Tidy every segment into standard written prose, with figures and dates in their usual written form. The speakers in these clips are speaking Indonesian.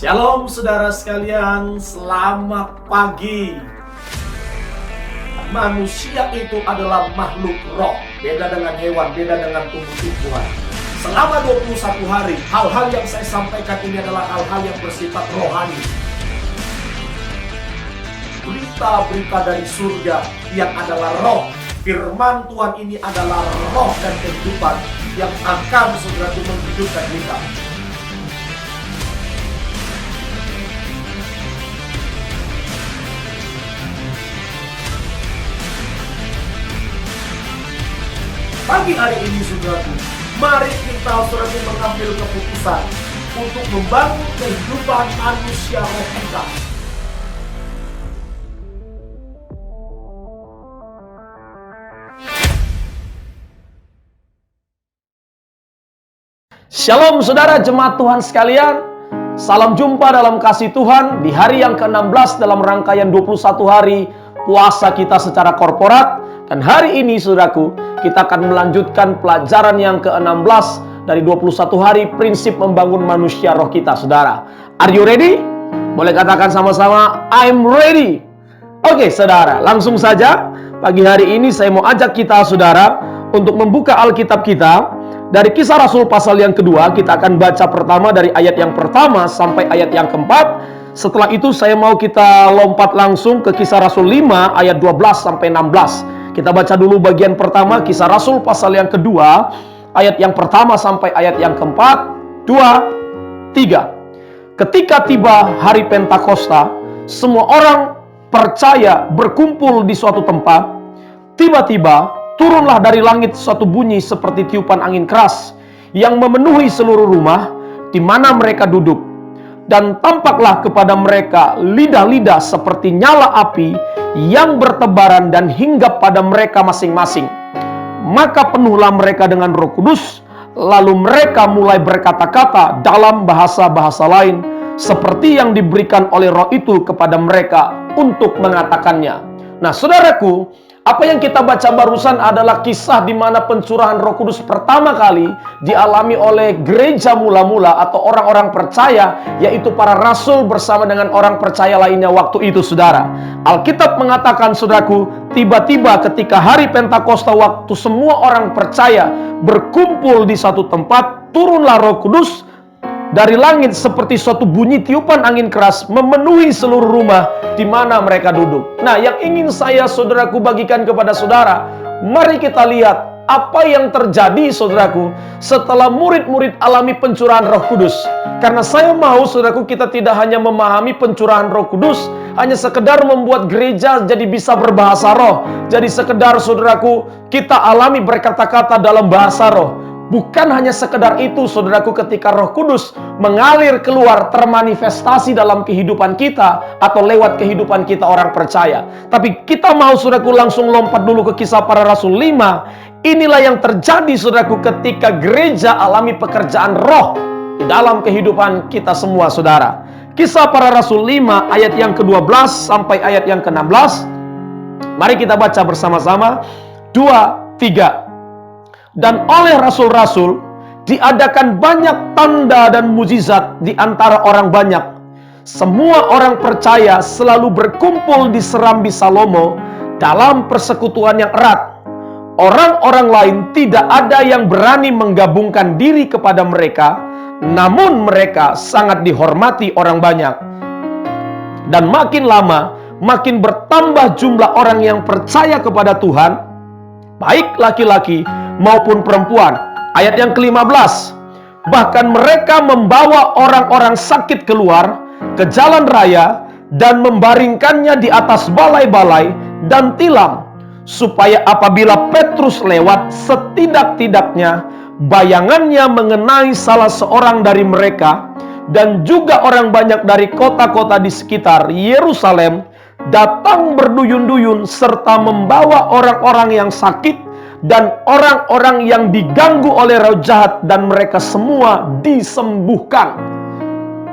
Shalom saudara sekalian, selamat pagi. Manusia itu adalah makhluk roh, beda dengan hewan, beda dengan tumbuh-tumbuhan. Selama 21 hari, hal-hal yang saya sampaikan ini adalah hal-hal yang bersifat rohani. Berita-berita dari surga yang adalah roh. Firman Tuhan ini adalah roh dan kehidupan yang akan saudara menghidupkan kita. Pagi hari ini saudaraku, mari kita saudaraku mengambil keputusan untuk membangun kehidupan manusia roh kita. Shalom saudara jemaat Tuhan sekalian. Salam jumpa dalam kasih Tuhan di hari yang ke-16 dalam rangkaian 21 hari puasa kita secara korporat. Dan hari ini saudaraku, kita akan melanjutkan pelajaran yang ke-16 dari 21 hari prinsip membangun manusia roh kita, saudara. Are you ready? Boleh katakan sama-sama, I'm ready. Oke, saudara, langsung saja. Pagi hari ini saya mau ajak kita, saudara, untuk membuka Alkitab kita dari Kisah Rasul pasal yang kedua. Kita akan baca pertama dari ayat yang pertama sampai ayat yang keempat. Setelah itu saya mau kita lompat langsung ke Kisah Rasul 5 ayat 12 sampai 16. Kita baca dulu bagian pertama, Kisah Rasul pasal yang kedua, ayat yang pertama sampai ayat yang keempat. 2, 3. Ketika tiba hari Pentakosta, semua orang percaya berkumpul di suatu tempat. Tiba-tiba turunlah dari langit suatu bunyi seperti tiupan angin keras yang memenuhi seluruh rumah di mana mereka duduk. Dan tampaklah kepada mereka lidah-lidah seperti nyala api yang bertebaran dan hinggap pada mereka masing-masing. Maka penuhlah mereka dengan Roh Kudus, lalu mereka mulai berkata-kata dalam bahasa-bahasa lain seperti yang diberikan oleh Roh itu kepada mereka untuk mengatakannya. Nah, saudaraku, apa yang kita baca barusan adalah kisah di mana pencurahan Roh Kudus pertama kali dialami oleh gereja mula-mula atau orang-orang percaya, yaitu para rasul bersama dengan orang percaya lainnya waktu itu, saudara. Alkitab mengatakan, saudaraku, tiba-tiba ketika hari Pentakosta, waktu semua orang percaya berkumpul di satu tempat, turunlah Roh Kudus dari langit seperti suatu bunyi tiupan angin keras memenuhi seluruh rumah di mana mereka duduk. Nah, yang ingin saya, saudaraku, bagikan kepada saudara, mari kita lihat apa yang terjadi, saudaraku, setelah murid-murid alami pencurahan Roh Kudus. Karena saya mau, saudaraku, kita tidak hanya memahami pencurahan Roh Kudus, hanya sekedar membuat gereja jadi bisa berbahasa roh. Jadi sekedar, saudaraku, kita alami berkata-kata dalam bahasa roh. Bukan hanya sekedar itu, saudaraku, ketika Roh Kudus mengalir keluar termanifestasi dalam kehidupan kita atau lewat kehidupan kita orang percaya. Tapi kita mau, saudaraku, langsung lompat dulu ke Kisah Para Rasul 5. Inilah yang terjadi, saudaraku, ketika gereja alami pekerjaan roh di dalam kehidupan kita semua, saudara. Kisah Para Rasul 5 ayat yang ke-12 sampai ayat yang ke-16. Mari kita baca bersama-sama. 2, 3. Dan oleh rasul-rasul diadakan banyak tanda dan mujizat di antara orang banyak. Semua orang percaya selalu berkumpul di serambi Salomo dalam persekutuan yang erat. Orang-orang lain tidak ada yang berani menggabungkan diri kepada mereka, namun mereka sangat dihormati orang banyak. Dan makin lama, makin bertambah jumlah orang yang percaya kepada Tuhan, baik laki-laki maupun perempuan. Ayat yang ke-15. Bahkan mereka membawa orang-orang sakit keluar ke jalan raya dan membaringkannya di atas balai-balai dan tilam, supaya apabila Petrus lewat, setidak-tidaknya bayangannya mengenai salah seorang dari mereka. Dan juga orang banyak dari kota-kota di sekitar Yerusalem datang berduyun-duyun serta membawa orang-orang yang sakit dan orang-orang yang diganggu oleh roh jahat, dan mereka semua disembuhkan.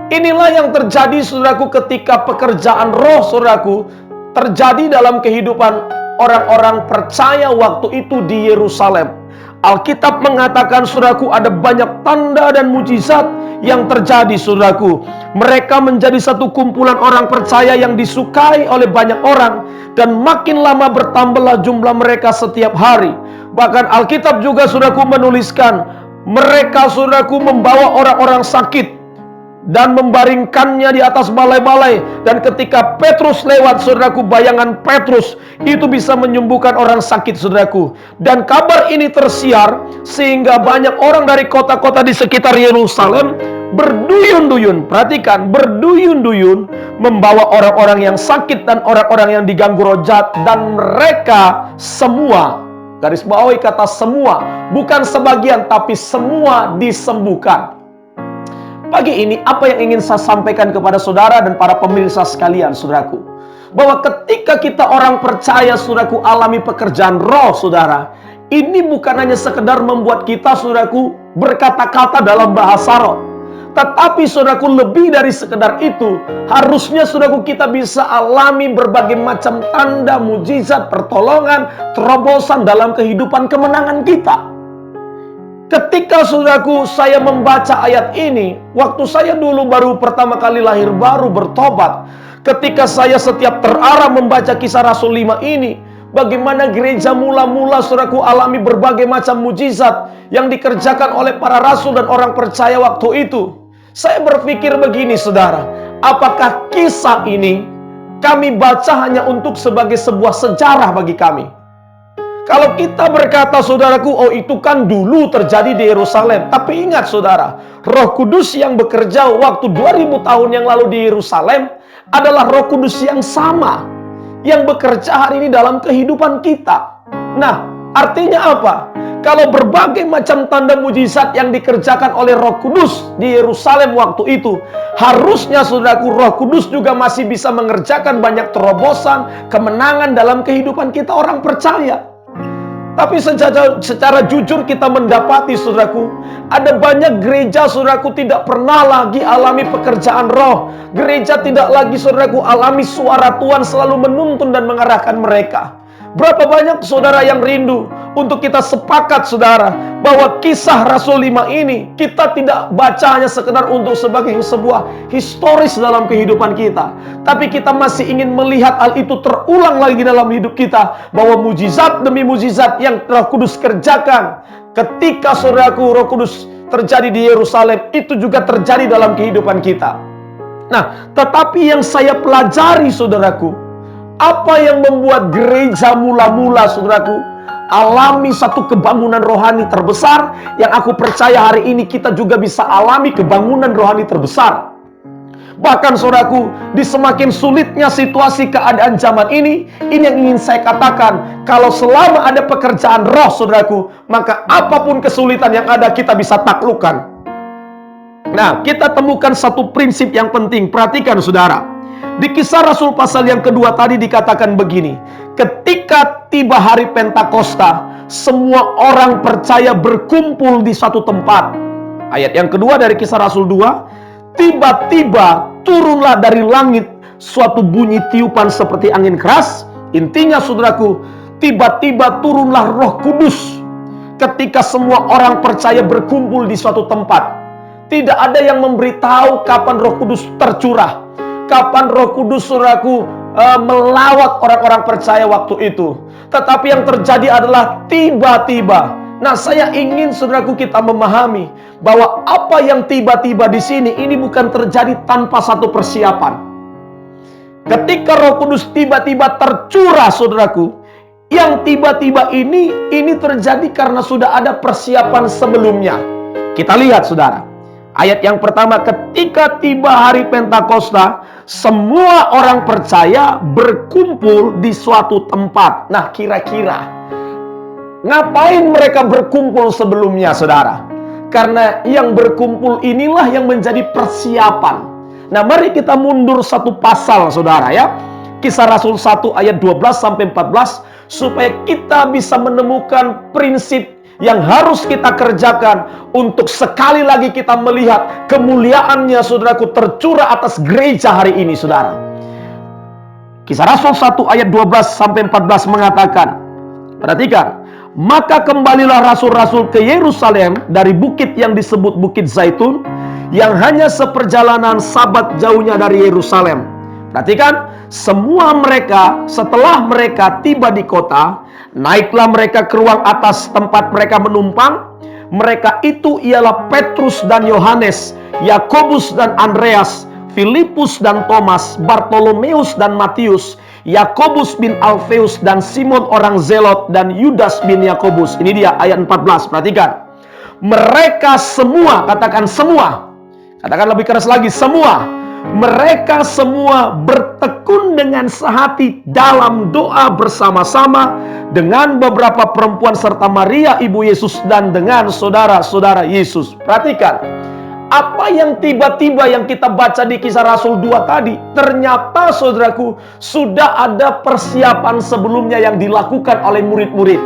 Inilah yang terjadi, saudaraku, ketika pekerjaan roh, saudaraku, terjadi dalam kehidupan orang-orang percaya waktu itu di Yerusalem. Alkitab mengatakan, saudaraku, ada banyak tanda dan mujizat yang terjadi, saudaraku. Mereka menjadi satu kumpulan orang percaya yang disukai oleh banyak orang, dan makin lama bertambahlah jumlah mereka setiap hari. Bahkan Alkitab juga, saudaraku, menuliskan mereka, saudaraku, membawa orang-orang sakit dan membaringkannya di atas balai-balai. Dan ketika Petrus lewat, saudaraku, bayangan Petrus itu bisa menyembuhkan orang sakit, saudaraku. Dan kabar ini tersiar sehingga banyak orang dari kota-kota di sekitar Yerusalem berduyun-duyun, perhatikan, berduyun-duyun membawa orang-orang yang sakit dan orang-orang yang diganggu roh jahat. Dan mereka semua, garis bawahi kata semua, bukan sebagian, tapi semua disembuhkan. Pagi ini apa yang ingin saya sampaikan kepada saudara dan para pemirsa sekalian, saudaraku, bahwa ketika kita orang percaya, saudaraku, alami pekerjaan roh, saudara, ini bukan hanya sekedar membuat kita, saudaraku, berkata-kata dalam bahasa roh, tetapi, saudaraku, lebih dari sekedar itu. Harusnya, saudaraku, kita bisa alami berbagai macam tanda, mujizat, pertolongan, terobosan dalam kehidupan kemenangan kita. Ketika, saudaraku, saya membaca ayat ini, waktu saya dulu baru pertama kali lahir, baru bertobat, ketika saya setiap terarah membaca Kisah Rasul 5 ini, bagaimana gereja mula-mula, saudaraku, alami berbagai macam mujizat yang dikerjakan oleh para rasul dan orang percaya waktu itu. Saya berpikir begini, saudara, apakah kisah ini kami baca hanya untuk sebagai sebuah sejarah bagi kami? Kalau kita berkata, saudaraku, oh itu kan dulu terjadi di Yerusalem. Tapi ingat, saudara, Roh Kudus yang bekerja waktu 2000 tahun yang lalu di Yerusalem adalah Roh Kudus yang sama yang bekerja hari ini dalam kehidupan kita. Nah, artinya apa? Kalau berbagai macam tanda mujizat yang dikerjakan oleh Roh Kudus di Yerusalem waktu itu, harusnya, saudaraku, Roh Kudus juga masih bisa mengerjakan banyak terobosan, kemenangan dalam kehidupan kita orang percaya. Tapi secara jujur kita mendapati, saudaraku, ada banyak gereja, saudaraku, tidak pernah lagi alami pekerjaan roh. Gereja tidak lagi, saudaraku, alami suara Tuhan selalu menuntun dan mengarahkan mereka. Berapa banyak saudara yang rindu untuk kita sepakat, saudara, bahwa Kisah Rasul 5 ini kita tidak baca hanya sekedar untuk sebagai sebuah historis dalam kehidupan kita, tapi kita masih ingin melihat hal itu terulang lagi dalam hidup kita, bahwa mujizat demi mujizat yang Roh Kudus kerjakan ketika, saudaraku, Roh Kudus terjadi di Yerusalem, itu juga terjadi dalam kehidupan kita. Nah, tetapi yang saya pelajari, saudaraku, apa yang membuat gereja mula-mula, saudaraku, alami satu kebangunan rohani terbesar, yang aku percaya hari ini kita juga bisa alami kebangunan rohani terbesar. Bahkan, saudaraku, di semakin sulitnya situasi keadaan zaman ini yang ingin saya katakan, kalau selama ada pekerjaan roh, saudaraku, maka apapun kesulitan yang ada kita bisa taklukkan. Nah, kita temukan satu prinsip yang penting. Perhatikan, saudara. Di Kisah Rasul pasal yang kedua tadi dikatakan begini, ketika tiba hari Pentakosta, semua orang percaya berkumpul di satu tempat. Ayat yang kedua dari Kisah Rasul 2, tiba-tiba turunlah dari langit suatu bunyi tiupan seperti angin keras. Intinya, saudaraku, tiba-tiba turunlah Roh Kudus ketika semua orang percaya berkumpul di suatu tempat. Tidak ada yang memberitahu kapan Roh Kudus tercurah, kapan Roh Kudus, saudaraku, melawat orang-orang percaya waktu itu. Tetapi yang terjadi adalah tiba-tiba. Nah, saya ingin, saudaraku, kita memahami bahwa apa yang tiba-tiba di sini ini bukan terjadi tanpa satu persiapan. Ketika Roh Kudus tiba-tiba tercurah, saudaraku, yang tiba-tiba ini terjadi karena sudah ada persiapan sebelumnya. Kita lihat, saudara. Ayat yang pertama, ketika tiba hari Pentakosta, semua orang percaya berkumpul di suatu tempat. Nah, kira-kira ngapain mereka berkumpul sebelumnya, saudara? Karena yang berkumpul inilah yang menjadi persiapan. Nah, mari kita mundur satu pasal, saudara, ya. Kisah Rasul 1 ayat 12 sampai 14, supaya kita bisa menemukan prinsip yang harus kita kerjakan untuk sekali lagi kita melihat kemuliaannya, saudaraku, tercurah atas gereja hari ini, saudara. Kisah Rasul 1 ayat 12 sampai 14 mengatakan, perhatikan, maka kembalilah rasul-rasul ke Yerusalem dari bukit yang disebut Bukit Zaitun, yang hanya seperjalanan sabat jauhnya dari Yerusalem. Perhatikan, semua mereka setelah mereka tiba di kota, naiklah mereka ke ruang atas tempat mereka menumpang. Mereka itu ialah Petrus dan Yohanes, Yakobus dan Andreas, Filipus dan Thomas, Bartolomeus dan Matius, Yakobus bin Alfeus dan Simon orang Zelot, dan Yudas bin Yakobus. Ini dia ayat 14, perhatikan. Mereka semua, katakan semua, katakan lebih keras lagi, semua. Mereka semua bertekun dengan sehati dalam doa bersama-sama dengan beberapa perempuan serta Maria ibu Yesus dan dengan saudara-saudara Yesus. Perhatikan, apa yang tiba-tiba yang kita baca di Kisah Rasul 2 tadi, ternyata saudaraku sudah ada persiapan sebelumnya yang dilakukan oleh murid-murid.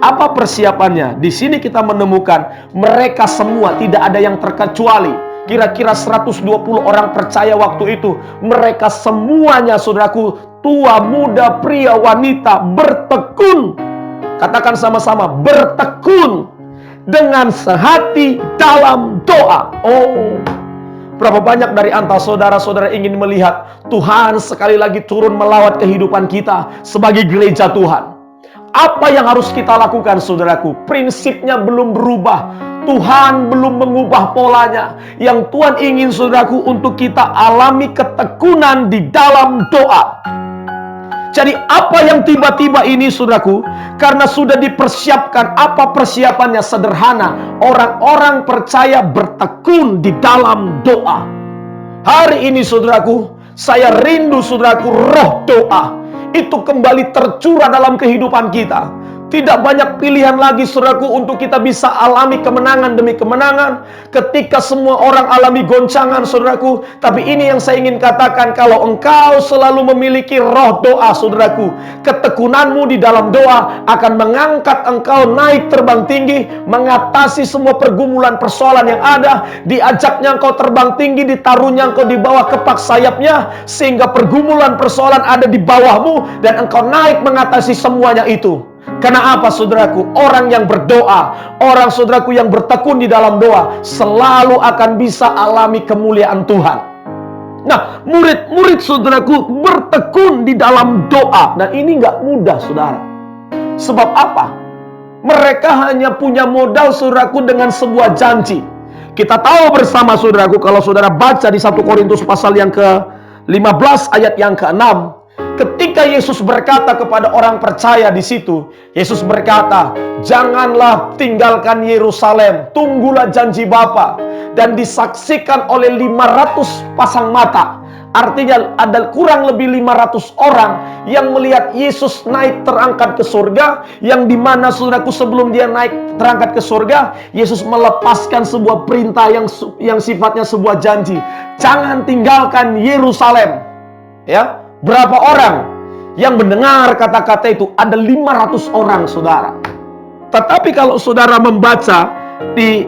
Apa persiapannya? Di sini kita menemukan mereka semua, tidak ada yang terkecuali. Kira-kira 120 orang percaya waktu itu. Mereka semuanya, saudaraku, tua, muda, pria, wanita, bertekun. Katakan sama-sama, bertekun dengan sehati dalam doa. Oh, berapa banyak dari antara saudara-saudara ingin melihat Tuhan sekali lagi turun melawat kehidupan kita sebagai gereja Tuhan. Apa yang harus kita lakukan, saudaraku? Prinsipnya belum berubah. Tuhan belum mengubah polanya. Yang Tuhan ingin, saudaraku, untuk kita alami ketekunan di dalam doa. Jadi apa yang tiba-tiba ini, saudaraku, karena sudah dipersiapkan. Apa persiapannya? Sederhana. Orang-orang percaya bertekun di dalam doa. Hari ini, saudaraku, saya rindu, saudaraku, roh doa itu kembali tercurah dalam kehidupan kita. Tidak banyak pilihan lagi, saudaraku, untuk kita bisa alami kemenangan demi kemenangan. Ketika semua orang alami goncangan, saudaraku. Tapi ini yang saya ingin katakan, kalau engkau selalu memiliki roh doa, saudaraku, ketekunanmu di dalam doa akan mengangkat engkau naik terbang tinggi, mengatasi semua pergumulan persoalan yang ada. Diajaknya engkau terbang tinggi, ditaruhnya engkau di bawah kepak sayapnya, sehingga pergumulan persoalan ada di bawahmu, dan engkau naik mengatasi semuanya itu. Karena apa, saudaraku? Orang yang berdoa, orang, saudaraku, yang bertekun di dalam doa selalu akan bisa alami kemuliaan Tuhan. Nah, murid-murid, saudaraku, bertekun di dalam doa. Dan ini nggak mudah, saudara. Sebab apa? Mereka hanya punya modal, saudaraku, dengan sebuah janji. Kita tahu bersama, saudaraku, kalau saudara baca di 1 Korintus pasal yang ke-15 ayat yang ke-6, ketika Yesus berkata kepada orang percaya di situ, Yesus berkata, janganlah tinggalkan Yerusalem, tunggulah janji Bapa, dan disaksikan oleh 500 pasang mata. Artinya ada kurang lebih 500 orang yang melihat Yesus naik terangkat ke surga, yang dimana, saudaraku, sebelum dia naik terangkat ke surga, Yesus melepaskan sebuah perintah yang sifatnya sebuah janji. Jangan tinggalkan Yerusalem. Ya, berapa orang yang mendengar kata-kata itu? Ada 500 orang, saudara. Tetapi kalau saudara membaca di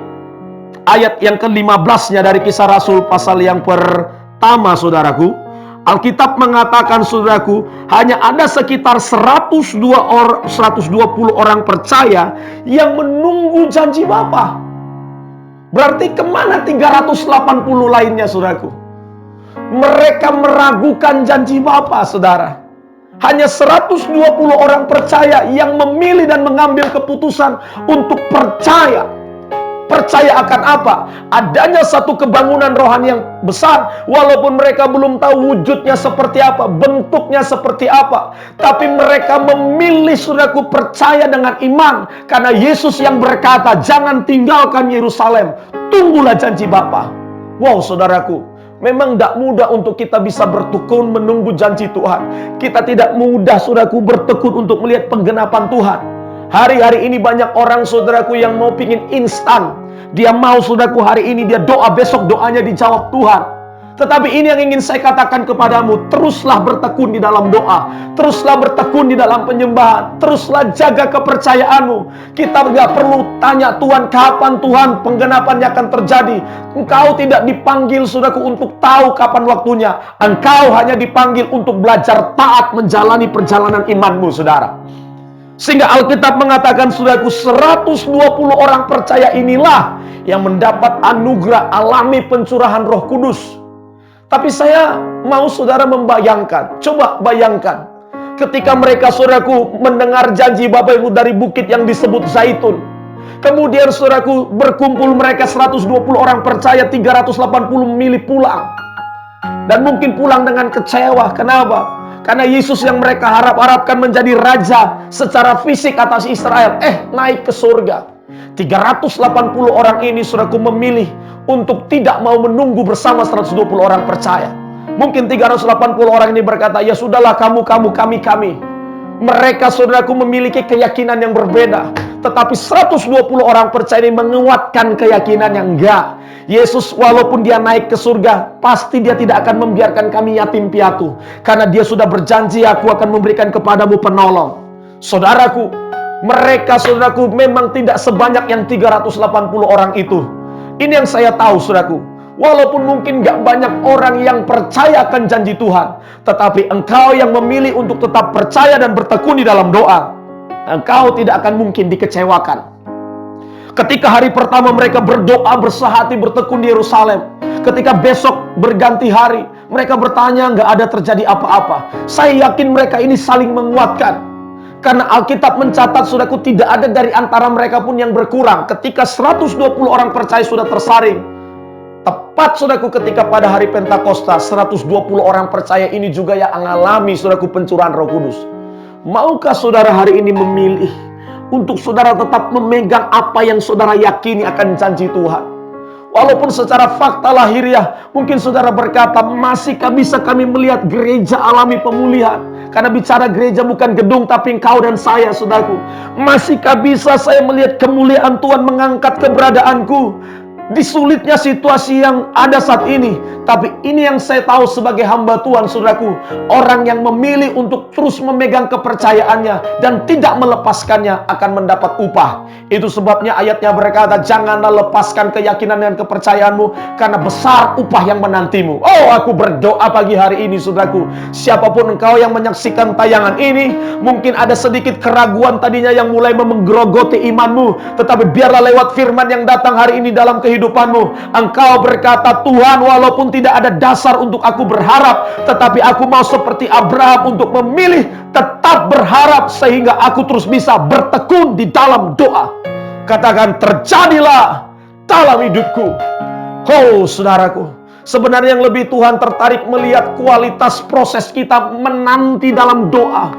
ayat yang ke-15-nya dari Kisah Rasul pasal yang pertama, saudaraku, Alkitab mengatakan, saudaraku, hanya ada sekitar 120 orang percaya yang menunggu janji Bapa. Berarti kemana 380 lainnya, saudaraku? Mereka meragukan janji Bapa, saudara. Hanya 120 orang percaya yang memilih dan mengambil keputusan untuk percaya. Percaya akan apa? Adanya satu kebangunan rohani yang besar, walaupun mereka belum tahu wujudnya seperti apa, bentuknya seperti apa. Tapi mereka memilih, saudaraku, percaya dengan iman. Karena Yesus yang berkata, jangan tinggalkan Yerusalem, tunggulah janji Bapa. Wow, saudaraku, memang tidak mudah untuk kita bisa bertekun menunggu janji Tuhan. Kita tidak mudah, saudaraku, bertekun untuk melihat penggenapan Tuhan. Hari-hari ini banyak orang, saudaraku, yang mau pingin instan. Dia mau, saudaraku, hari ini dia doa, besok doanya dijawab Tuhan. Tetapi ini yang ingin saya katakan kepadamu, teruslah bertekun di dalam doa, teruslah bertekun di dalam penyembahan, teruslah jaga kepercayaanmu. Kita tidak perlu tanya Tuhan, kapan Tuhan penggenapannya akan terjadi. Engkau tidak dipanggil, saudaraku, untuk tahu kapan waktunya. Engkau hanya dipanggil untuk belajar taat menjalani perjalanan imanmu, saudara. Sehingga Alkitab mengatakan, saudaraku, 120 orang percaya inilah yang mendapat anugerah alami pencurahan Roh Kudus. Tapi saya mau saudara membayangkan, coba bayangkan, ketika mereka, saudaraku, mendengar janji Bapak Ibu dari bukit yang disebut Zaitun. Kemudian, saudaraku, berkumpul mereka 120 orang percaya, 380 memilih pulang. Dan mungkin pulang dengan kecewa. Kenapa? Karena Yesus yang mereka harap-harapkan menjadi raja secara fisik atas Israel, naik ke surga. 380 orang ini, saudaraku, memilih untuk tidak mau menunggu bersama 120 orang percaya. Mungkin 380 orang ini berkata, ya sudahlah, kami. Mereka, saudaraku, memiliki keyakinan yang berbeda. Tetapi 120 orang percaya ini menguatkan keyakinan yang enggak. Yesus walaupun dia naik ke surga, pasti dia tidak akan membiarkan kami yatim piatu. Karena dia sudah berjanji, aku akan memberikan kepadamu penolong. Saudaraku, mereka, saudaraku, memang tidak sebanyak yang 380 orang itu. Ini yang saya tahu, saudaraku. Walaupun mungkin gak banyak orang yang percaya akan janji Tuhan, tetapi engkau yang memilih untuk tetap percaya dan bertekun di dalam doa, engkau tidak akan mungkin dikecewakan. Ketika hari pertama mereka berdoa bersehati bertekun di Yerusalem, ketika besok berganti hari, mereka bertanya, gak ada terjadi apa-apa. Saya yakin mereka ini saling menguatkan. Karena Alkitab mencatat, saudaraku, tidak ada dari antara mereka pun yang berkurang. Ketika 120 orang percaya sudah tersaring, tepat, saudaraku, ketika pada hari Pentakosta, 120 orang percaya ini juga yang mengalami, saudaraku, pencurahan Roh Kudus. Maukah saudara hari ini memilih untuk saudara tetap memegang apa yang saudara yakini akan janji Tuhan? Walaupun secara fakta lahiriah, mungkin saudara berkata, masihkah bisa kami melihat gereja alami pemulihan? Karena bicara gereja bukan gedung, tapi engkau dan saya, saudaraku. Masihkah bisa saya melihat kemuliaan Tuhan mengangkat keberadaanku di sulitnya situasi yang ada saat ini? Tapi ini yang saya tahu sebagai hamba Tuhan, saudaraku, orang yang memilih untuk terus memegang kepercayaannya dan tidak melepaskannya akan mendapat upah. Itu sebabnya ayatnya berkata, janganlah lepaskan keyakinan dan kepercayaanmu, karena besar upah yang menantimu. Oh, aku berdoa pagi hari ini, saudaraku, siapapun engkau yang menyaksikan tayangan ini, mungkin ada sedikit keraguan tadinya yang mulai menggerogoti imanmu, tetapi biarlah lewat firman yang datang hari ini dalam kehidupanmu, engkau berkata, Tuhan, walaupun tidak ada dasar untuk aku berharap, tetapi aku mau seperti Abraham untuk memilih tetap berharap, sehingga aku terus bisa bertekun di dalam doa. Katakan, terjadilah dalam hidupku. Oh, saudaraku, sebenarnya yang lebih Tuhan tertarik melihat kualitas proses kita menanti dalam doa,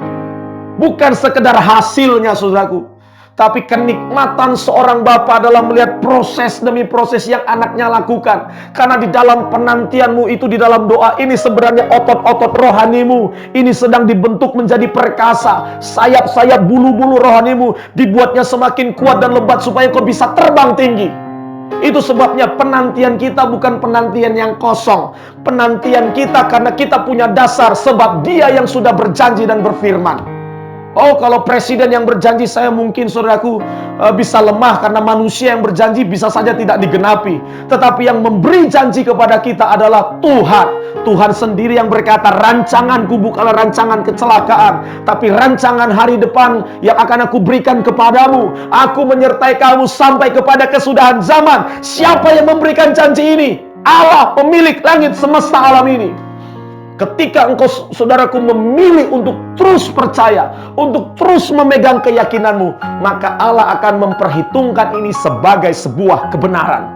bukan sekedar hasilnya, saudaraku. Tapi kenikmatan seorang bapa adalah melihat proses demi proses yang anaknya lakukan. Karena di dalam penantianmu itu, di dalam doa ini, sebenarnya otot-otot rohanimu ini sedang dibentuk menjadi perkasa. Sayap-sayap bulu-bulu rohanimu dibuatnya semakin kuat dan lebat supaya kau bisa terbang tinggi. Itu sebabnya penantian kita bukan penantian yang kosong. Penantian kita karena kita punya dasar, sebab Dia yang sudah berjanji dan berfirman. Oh, kalau presiden yang berjanji, saya mungkin, saudaraku, bisa lemah karena manusia yang berjanji bisa saja tidak digenapi. Tetapi yang memberi janji kepada kita adalah Tuhan. Tuhan sendiri yang berkata, rancanganku bukanlah rancangan kecelakaan, tapi rancangan hari depan yang akan aku berikan kepadamu. Aku menyertai kamu sampai kepada kesudahan zaman. Siapa yang memberikan janji ini? Allah, pemilik langit semesta alam ini. Ketika engkau, saudaraku, memilih untuk terus percaya, untuk terus memegang keyakinanmu, maka Allah akan memperhitungkan ini sebagai sebuah kebenaran.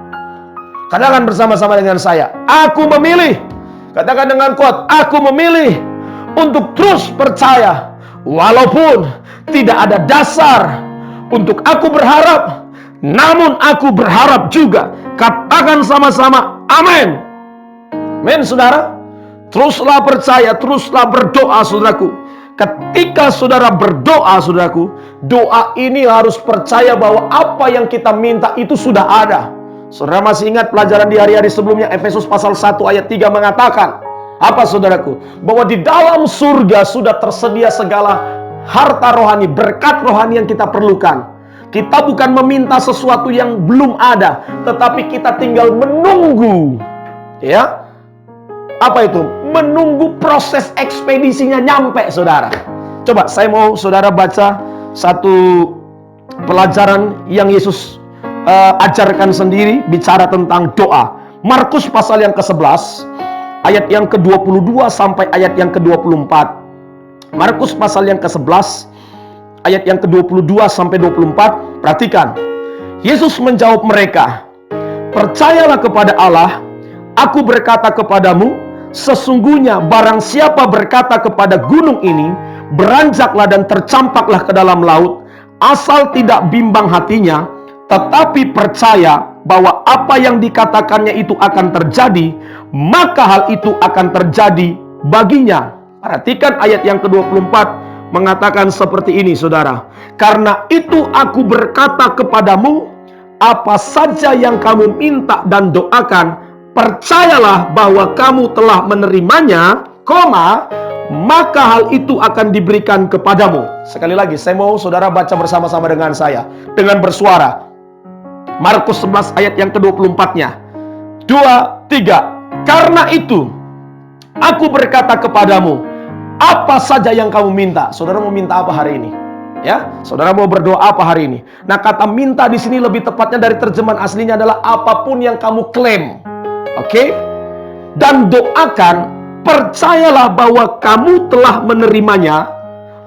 Katakan bersama-sama dengan saya, aku memilih. Katakan dengan kuat, aku memilih untuk terus percaya, walaupun tidak ada dasar untuk aku berharap, namun aku berharap juga. Katakan sama-sama, amin. Amin, saudara. Teruslah percaya, teruslah berdoa, saudaraku. Ketika saudara berdoa, saudaraku, doa ini harus percaya bahwa apa yang kita minta itu sudah ada. Saudara masih ingat pelajaran di hari-hari sebelumnya, Efesus pasal 1 ayat 3 mengatakan, apa, saudaraku? Bahwa di dalam surga sudah tersedia segala harta rohani, berkat rohani yang kita perlukan. Kita bukan meminta sesuatu yang belum ada, tetapi kita tinggal menunggu. Ya, apa itu? Menunggu proses ekspedisinya nyampe, saudara. Coba saya mau saudara baca satu pelajaran yang Yesus ajarkan sendiri bicara tentang doa. Markus pasal yang ke-11 ayat yang ke-22 sampai ayat yang ke-24. Markus pasal yang ke-11 ayat yang ke-22 sampai 24. Perhatikan. Yesus menjawab mereka, "Percayalah kepada Allah. Aku berkata kepadamu, sesungguhnya barang siapa berkata kepada gunung ini, beranjaklah dan tercampaklah ke dalam laut, asal tidak bimbang hatinya, tetapi percaya bahwa apa yang dikatakannya itu akan terjadi, maka hal itu akan terjadi baginya." Perhatikan ayat yang ke-24 mengatakan seperti ini, saudara. "Karena itu aku berkata kepadamu, apa saja yang kamu minta dan doakan, percayalah bahwa kamu telah menerimanya, maka hal itu akan diberikan kepadamu." Sekali lagi, saya mau saudara baca bersama-sama dengan saya dengan bersuara. Markus 11 ayat yang ke-24-nya. 2, 3. "Karena itu aku berkata kepadamu, apa saja yang kamu minta." Saudara mau minta apa hari ini? Ya, saudara mau berdoa apa hari ini? Nah, kata minta di sini lebih tepatnya dari terjemahan aslinya adalah apapun yang kamu klaim. Oke? Dan doakan, percayalah bahwa kamu telah menerimanya,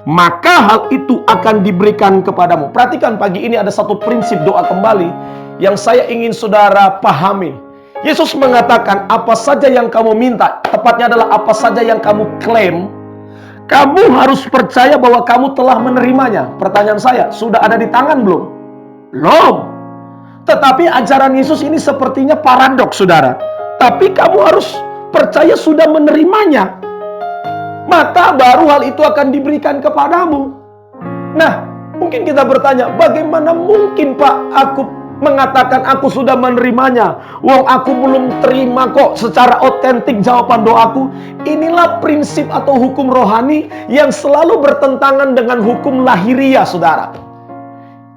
maka hal itu akan diberikan kepadamu. Perhatikan, pagi ini ada satu prinsip doa kembali yang saya ingin saudara pahami. Yesus mengatakan apa saja yang kamu minta, tepatnya adalah apa saja yang kamu klaim, kamu harus percaya bahwa kamu telah menerimanya. Pertanyaan saya, sudah ada di tangan belum? Belum. Tetapi ajaran Yesus ini sepertinya paradoks, saudara. Tapi kamu harus percaya sudah menerimanya, maka baru hal itu akan diberikan kepadamu. Nah, mungkin kita bertanya, bagaimana mungkin Pak aku mengatakan aku sudah menerimanya, wong aku belum terima kok secara otentik jawaban doaku? Inilah prinsip atau hukum rohani yang selalu bertentangan dengan hukum lahiriah, saudara.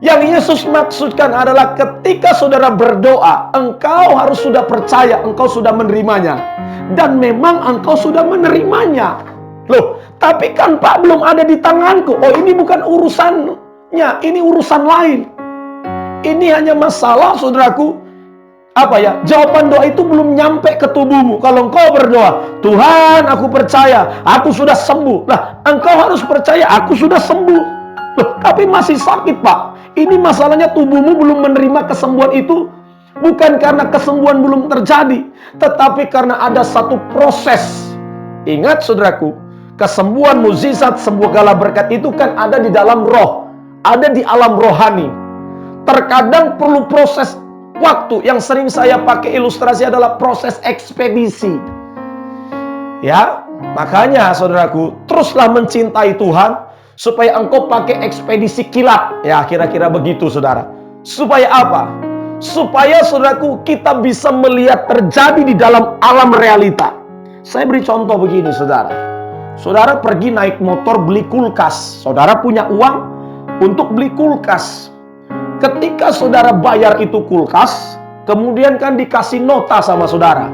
Yang Yesus maksudkan adalah ketika saudara berdoa, engkau harus sudah percaya engkau sudah menerimanya, dan memang engkau sudah menerimanya. Loh, tapi kan Pak belum ada di tanganku. Oh, ini bukan urusannya, ini urusan lain. Ini hanya masalah, saudaraku, jawaban doa itu belum nyampe ke tubuhmu. Kalau engkau berdoa, Tuhan aku percaya aku sudah sembuh. Nah, engkau harus percaya aku sudah sembuh. Loh, tapi masih sakit Pak. Ini masalahnya tubuhmu belum menerima kesembuhan itu. Bukan karena kesembuhan belum terjadi, tetapi karena ada satu proses. Ingat saudaraku, kesembuhan, mukjizat, segala berkat itu kan ada di dalam roh, ada di alam rohani. Terkadang perlu proses waktu. Yang sering saya pakai ilustrasi adalah proses ekspedisi. Ya, makanya saudaraku, teruslah mencintai Tuhan supaya engkau pakai ekspedisi kilat. Ya, kira-kira begitu, saudara. Supaya apa? Supaya saudaraku, kita bisa melihat terjadi di dalam alam realita. Saya beri contoh begini, saudara. Saudara pergi naik motor beli kulkas. Saudara punya uang untuk beli kulkas. Ketika saudara bayar itu kulkas, kemudian kan dikasih nota sama saudara.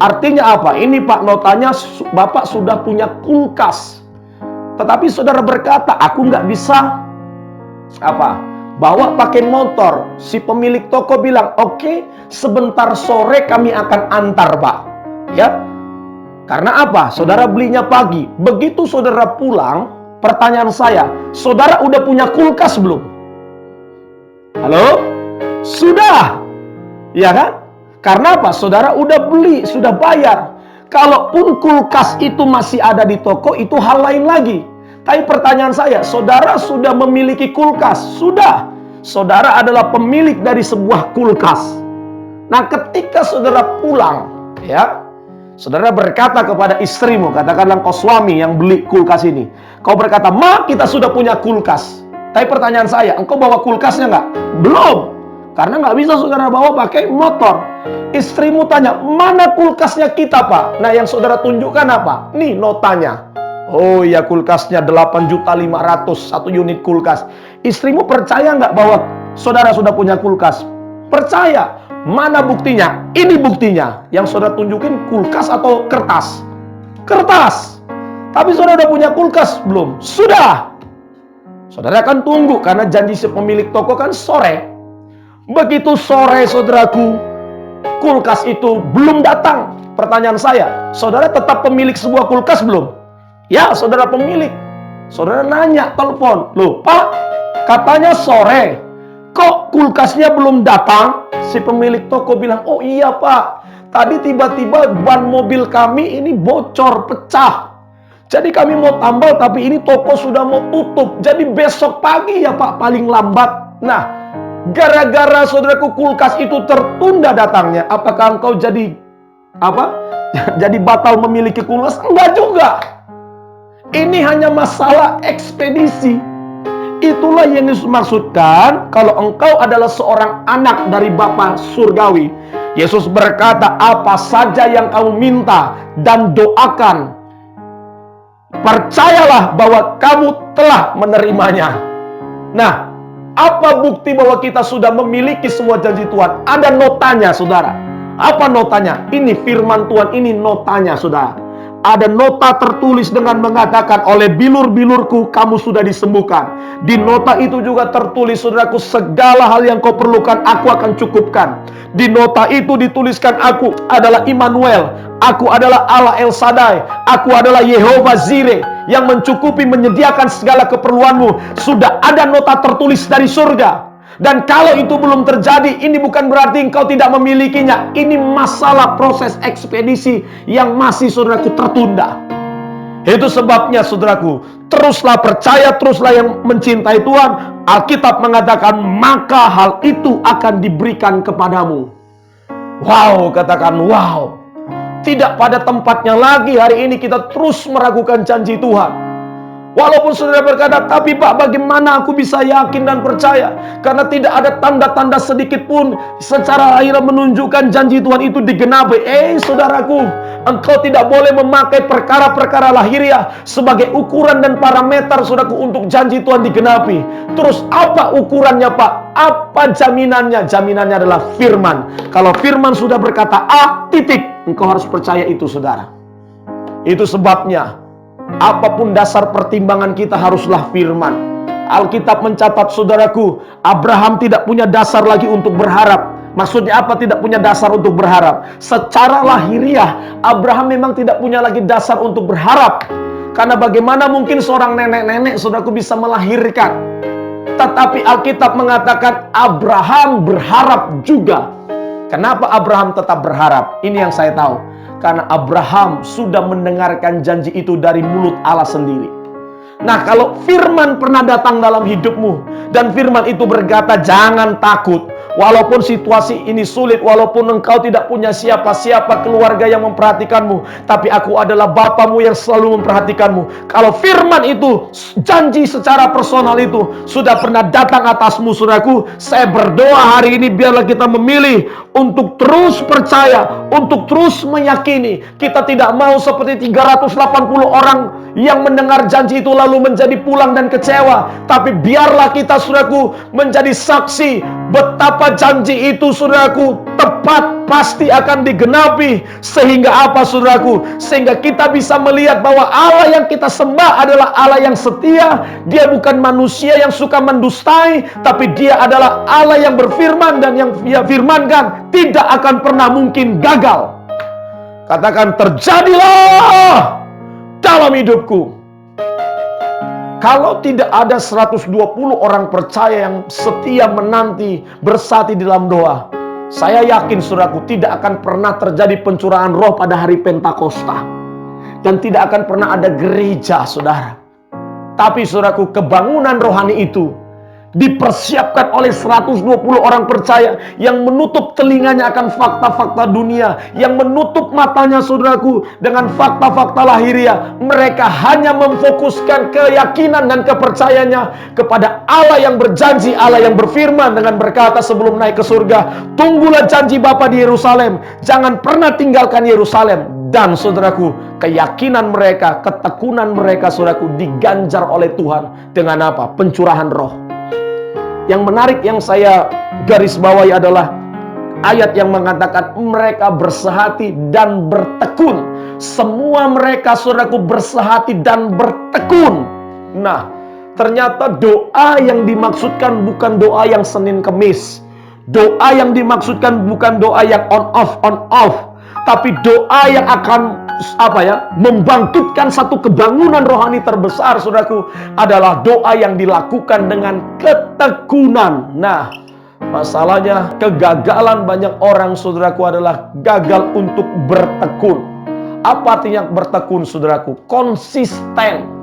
Artinya apa? Ini Pak, notanya Bapak sudah punya kulkas. Tetapi saudara berkata, aku nggak bisa bawa pakai motor. Si pemilik toko bilang, oke, sebentar sore kami akan antar Pak. Ya, karena apa? Saudara belinya pagi. Begitu saudara pulang, pertanyaan saya, saudara udah punya kulkas belum? Halo? Sudah. Ya kan? Karena apa? Saudara udah beli, sudah bayar. Kalaupun kulkas itu masih ada di toko, itu hal lain lagi. Tapi pertanyaan saya, saudara sudah memiliki kulkas? Sudah. Saudara adalah pemilik dari sebuah kulkas. Nah, ketika saudara pulang, ya, saudara berkata kepada istrimu, katakanlah kau suami yang beli kulkas ini. Kau berkata, "Ma, kita sudah punya kulkas." Tapi pertanyaan saya, engkau bawa kulkasnya nggak? Belum. Karena nggak bisa saudara bawa pakai motor. Istrimu tanya, mana kulkasnya kita Pak? Nah, yang saudara tunjukkan apa? Nih notanya. Oh iya, kulkasnya 8.500.000 satu unit kulkas. Istrimu percaya nggak bahwa saudara sudah punya kulkas? Percaya. Mana buktinya? Ini buktinya. Yang saudara tunjukin kulkas atau kertas? Kertas. Tapi saudara udah punya kulkas belum? Sudah. Saudara akan tunggu karena janji si pemilik toko kan sore. Begitu sore saudaraku, kulkas itu belum datang. Pertanyaan saya, saudara tetap pemilik sebuah kulkas belum? Ya, saudara pemilik. Saudara nanya, telepon, loh Pak, katanya sore, kok kulkasnya belum datang? Si pemilik toko bilang, oh iya Pak, tadi tiba-tiba ban mobil kami ini bocor, pecah. Jadi kami mau tambal, tapi ini toko sudah mau tutup. Jadi besok pagi ya Pak, paling lambat. Nah, gara-gara saudaraku kulkas itu tertunda datangnya, apakah engkau jadi apa? Jadi batal memiliki kulkas? Enggak juga. Ini hanya masalah ekspedisi. Itulah yang Yesus maksudkan kalau engkau adalah seorang anak dari Bapa surgawi. Yesus berkata, apa saja yang kamu minta dan doakan, percayalah bahwa kamu telah menerimanya. Nah, apa bukti bahwa kita sudah memiliki semua janji Tuhan? Ada notanya, saudara. Apa notanya? Ini firman Tuhan, ini notanya, saudara. Ada nota tertulis dengan mengatakan, oleh bilur-bilurku kamu sudah disembuhkan. Di nota itu juga tertulis, saudaraku, segala hal yang kau perlukan aku akan cukupkan. Di nota itu dituliskan, aku adalah Immanuel, aku adalah Allah El Shaddai, aku adalah Yehovah Jireh yang mencukupi, menyediakan segala keperluanmu. Sudah ada nota tertulis dari surga. Dan kalau itu belum terjadi, ini bukan berarti engkau tidak memilikinya. Ini masalah proses ekspedisi yang masih saudaraku tertunda. Itu sebabnya saudaraku, teruslah percaya, teruslah yang mencintai Tuhan. Alkitab mengatakan, maka hal itu akan diberikan kepadamu. Wow, katakan wow. Tidak pada tempatnya lagi hari ini kita terus meragukan janji Tuhan. Walaupun saudara berkata, tapi Pak, bagaimana aku bisa yakin dan percaya? Karena tidak ada tanda-tanda sedikit pun secara lahir menunjukkan janji Tuhan itu digenapi. Saudaraku, engkau tidak boleh memakai perkara-perkara lahiriah sebagai ukuran dan parameter, saudaraku, untuk janji Tuhan digenapi. Terus apa ukurannya Pak? Apa jaminannya? Jaminannya adalah firman. Kalau firman sudah berkata A, titik, engkau harus percaya itu, saudara. Itu sebabnya apapun dasar pertimbangan kita haruslah firman. Alkitab mencatat, saudaraku, Abraham tidak punya dasar lagi untuk berharap. Maksudnya apa tidak punya dasar untuk berharap? Secara lahiriah, Abraham memang tidak punya lagi dasar untuk berharap. Karena bagaimana mungkin seorang nenek-nenek, saudaraku, bisa melahirkan? Tetapi Alkitab mengatakan Abraham berharap juga. Kenapa Abraham tetap berharap? Ini yang saya tahu. Karena Abraham sudah mendengarkan janji itu dari mulut Allah sendiri. Nah, kalau firman pernah datang dalam hidupmu dan firman itu berkata, jangan takut. Walaupun situasi ini sulit, walaupun engkau tidak punya siapa-siapa keluarga yang memperhatikanmu, tapi aku adalah Bapamu yang selalu memperhatikanmu. Kalau firman itu, janji secara personal itu sudah pernah datang atasmu, saudaraku, saya berdoa hari ini biarlah kita memilih untuk terus percaya, untuk terus meyakini. Kita tidak mau seperti 380 orang yang mendengar janji itu lalu menjadi pulang dan kecewa. Tapi biarlah kita, saudaraku, menjadi saksi betapa janji itu, saudaraku, tepat, pasti akan digenapi. Sehingga apa, saudaraku? Sehingga kita bisa melihat bahwa Allah yang kita sembah adalah Allah yang setia. Dia bukan manusia yang suka mendustai, tapi dia adalah Allah yang berfirman, dan yang dia firmankan tidak akan pernah mungkin gagal. Katakan, terjadilah dalam hidupku. Kalau tidak ada 120 orang percaya yang setia menanti bersati dalam doa, saya yakin, saudaraku, tidak akan pernah terjadi pencurahan roh pada hari Pentakosta. Dan tidak akan pernah ada gereja, saudara. Tapi, saudaraku, kebangunan rohani itu dipersiapkan oleh 120 orang percaya yang menutup telinganya akan fakta-fakta dunia, yang menutup matanya, saudaraku, dengan fakta-fakta lahiriah. Mereka hanya memfokuskan keyakinan dan kepercayaannya kepada Allah yang berjanji, Allah yang berfirman dengan berkata sebelum naik ke surga, tunggulah janji Bapa di Yerusalem, jangan pernah tinggalkan Yerusalem. Dan, saudaraku, keyakinan mereka, ketekunan mereka, saudaraku, diganjar oleh Tuhan dengan apa? Pencurahan roh. Yang menarik yang saya garis bawahi adalah ayat yang mengatakan mereka bersehati dan bertekun. Semua mereka, saudaraku, bersehati dan bertekun. Nah, ternyata doa yang dimaksudkan bukan doa yang Senin Kemis. Doa yang dimaksudkan bukan doa yang on off, tapi doa yang akan membangkitkan satu kebangunan rohani terbesar, saudaraku, adalah doa yang dilakukan dengan ketekunan. Nah, masalahnya kegagalan banyak orang, saudaraku, adalah gagal untuk bertekun. Apa artinya bertekun, saudaraku? Konsisten.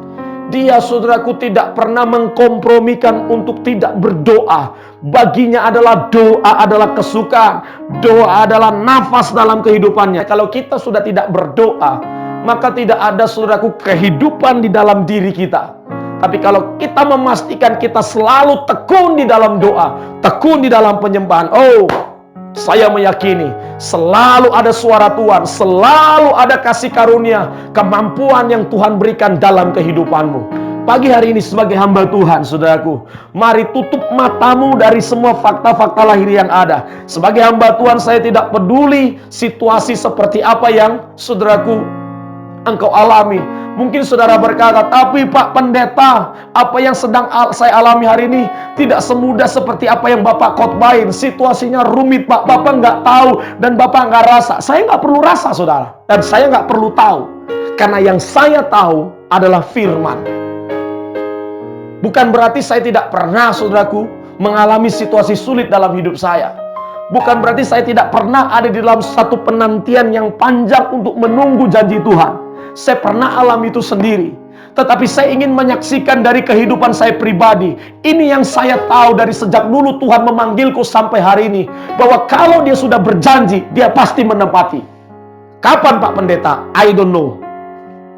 Dia, saudaraku, tidak pernah mengkompromikan untuk tidak berdoa. Baginya adalah doa adalah kesukaan. Doa adalah nafas dalam kehidupannya. Kalau kita sudah tidak berdoa, maka tidak ada, saudaraku, kehidupan di dalam diri kita. Tapi kalau kita memastikan kita selalu tekun di dalam doa, tekun di dalam penyembahan, saya meyakini selalu ada suara Tuhan, selalu ada kasih karunia, kemampuan yang Tuhan berikan dalam kehidupanmu. Pagi hari ini sebagai hamba Tuhan, saudaraku, mari tutup matamu dari semua fakta-fakta lahir yang ada. Sebagai hamba Tuhan, saya tidak peduli situasi seperti apa yang, saudaraku, engkau alami. Mungkin saudara berkata, tapi Pak Pendeta, apa yang sedang saya alami hari ini tidak semudah seperti apa yang Bapak khotbahin. Situasinya rumit, Pak. Bapak nggak tahu dan Bapak nggak rasa. Saya nggak perlu rasa, saudara. Dan saya nggak perlu tahu. Karena yang saya tahu adalah firman. Bukan berarti saya tidak pernah, saudaraku, mengalami situasi sulit dalam hidup saya. Bukan berarti saya tidak pernah ada di dalam satu penantian yang panjang untuk menunggu janji Tuhan. Saya pernah alami itu sendiri. Tetapi saya ingin menyaksikan dari kehidupan saya pribadi. Ini yang saya tahu dari sejak dulu Tuhan memanggilku sampai hari ini. Bahwa kalau Dia sudah berjanji, Dia pasti menepati. Kapan, Pak Pendeta? I don't know.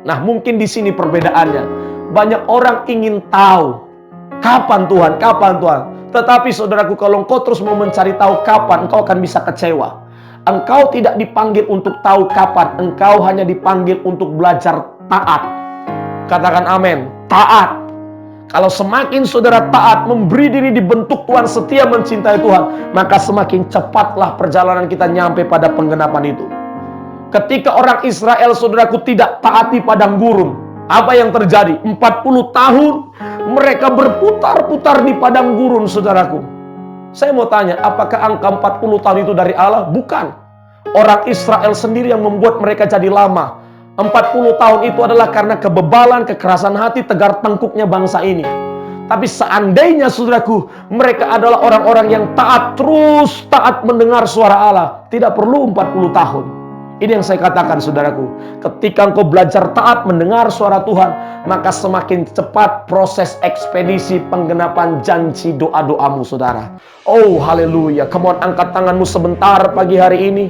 Nah, mungkin di sini perbedaannya. Banyak orang ingin tahu. Kapan Tuhan? Kapan Tuhan? Tetapi saudaraku, kalau engkau terus mau mencari tahu kapan, engkau akan bisa kecewa. Engkau tidak dipanggil untuk tahu kapan. Engkau hanya dipanggil untuk belajar taat. Katakan amin. Taat. Kalau semakin saudara taat, memberi diri dibentuk Tuhan, setia mencintai Tuhan, maka semakin cepatlah perjalanan kita nyampe pada penggenapan itu. Ketika orang Israel, saudaraku, tidak taati padang gurun, apa yang terjadi? 40 tahun mereka berputar-putar di padang gurun, saudaraku. Saya mau tanya, apakah angka 40 tahun itu dari Allah? Bukan. Orang Israel sendiri yang membuat mereka jadi lama. 40 tahun itu adalah karena kebebalan, kekerasan hati, tegar tengkuknya bangsa ini. Tapi seandainya, saudaraku, mereka adalah orang-orang yang taat, terus taat mendengar suara Allah, tidak perlu 40 tahun. Ini yang saya katakan, saudaraku. Ketika engkau belajar taat mendengar suara Tuhan, maka semakin cepat proses ekspedisi penggenapan janji doa-doamu, saudara. Oh, haleluya. Come on, angkat tanganmu sebentar pagi hari ini.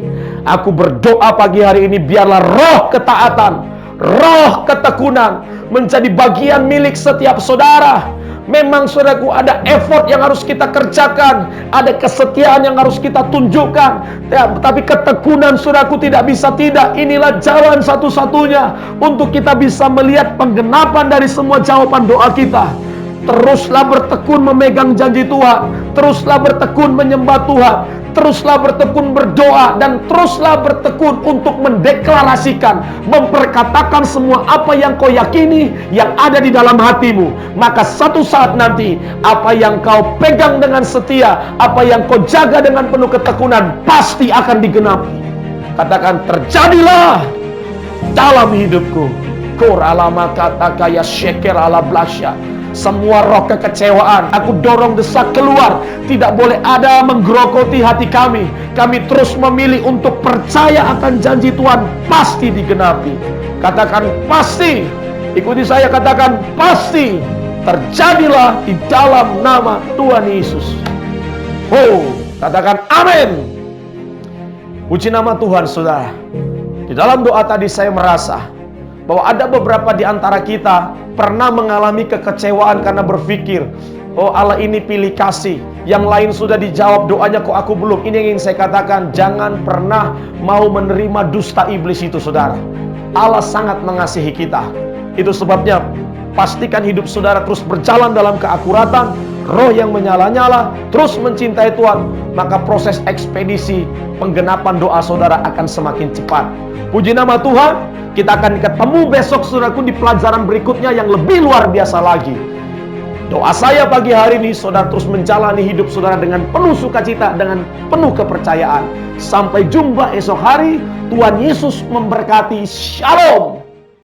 Aku berdoa pagi hari ini, biarlah roh ketaatan, roh ketekunan menjadi bagian milik setiap saudara. Memang, saudaraku, ada effort yang harus kita kerjakan, ada kesetiaan yang harus kita tunjukkan, ya, tapi ketekunan, saudaraku, tidak bisa tidak. Inilah jalan satu-satunya untuk kita bisa melihat penggenapan dari semua jawaban doa kita. Teruslah bertekun memegang janji Tuhan, teruslah bertekun menyembah Tuhan, teruslah bertekun berdoa, dan teruslah bertekun untuk mendeklarasikan, memperkatakan semua apa yang kau yakini yang ada di dalam hatimu. Maka satu saat nanti, apa yang kau pegang dengan setia, apa yang kau jaga dengan penuh ketekunan, pasti akan digenapi. Katakan, terjadilah dalam hidupku. Koralama kata kaya syeker ala blasya. Semua roh kekecewaan aku dorong desak keluar. Tidak boleh ada menggerogoti hati kami. Kami terus memilih untuk percaya akan janji Tuhan pasti digenapi. Katakan pasti. Ikuti saya, katakan pasti. Terjadilah di dalam nama Tuhan Yesus. Oh, katakan amin. Puji nama Tuhan, saudara. Di dalam doa tadi saya merasa bahwa ada beberapa di antara kita pernah mengalami kekecewaan karena berpikir, oh Allah ini pilih kasih, yang lain sudah dijawab doanya kok aku belum. Ini yang ingin saya katakan, jangan pernah mau menerima dusta iblis itu, saudara. Allah sangat mengasihi kita. Itu sebabnya pastikan hidup saudara terus berjalan dalam keakuratan, roh yang menyala-nyala, terus mencintai Tuhan, maka proses ekspedisi penggenapan doa saudara akan semakin cepat. Puji nama Tuhan. Kita akan ketemu besok, saudaraku, di pelajaran berikutnya yang lebih luar biasa lagi. Doa saya pagi hari ini, saudara terus menjalani hidup saudara dengan penuh sukacita, dengan penuh kepercayaan. Sampai jumpa esok hari. Tuhan Yesus memberkati. Shalom.